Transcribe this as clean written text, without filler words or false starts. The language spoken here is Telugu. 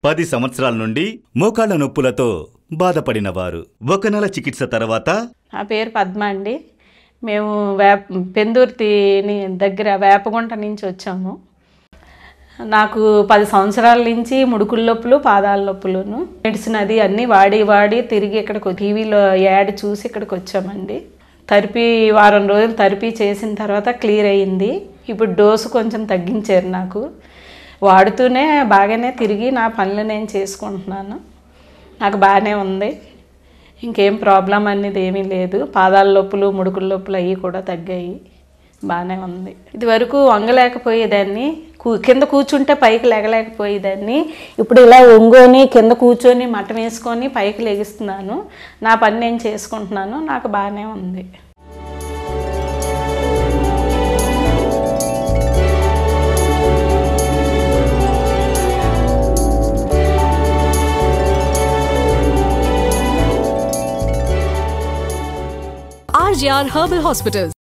10 సంవత్సరాల నుండి మోకాళ్ల నొప్పులతో బాధపడిన వారు 1 నెల చికిత్స తర్వాత. నా పేరు పద్మ అండి. మేము పెందుర్తి దగ్గర వేపగుంట నుంచి వచ్చాము. నాకు 10 సంవత్సరాల నుంచి ముడుకుల నొప్పులు, పాదాల నొప్పులను మెడిసిన్ అది అన్నీ వాడి తిరిగి ఇక్కడికి టీవీలో యాడ్ చూసి ఇక్కడికి వచ్చామండి. థెరపీ వారం రోజులు థెరపీ చేసిన తర్వాత క్లియర్ అయ్యింది. ఇప్పుడు డోసు కొంచెం తగ్గించారు. నాకు వాడుతూనే బాగానే తిరిగి నా పనులు నేను చేసుకుంటున్నాను. నాకు బాగానే ఉంది. ఇంకేం ప్రాబ్లం అనేది ఏమీ లేదు. పాదాల నొప్పులు, ముడుకుల నొప్పులు అవి కూడా తగ్గాయి. బాగానే ఉంది. ఇదివరకు వంగలేకపోయేదాన్ని, కింద కూర్చుంటే పైకి లెగలేకపోయేదాన్ని. ఇప్పుడు ఇలా ఒంగోని కింద కూర్చొని మట్టం వేసుకొని పైకి లెగిస్తున్నాను. నా పని నేను చేసుకుంటున్నాను. నాకు బాగానే ఉంది. RJR Herbal Hospitals.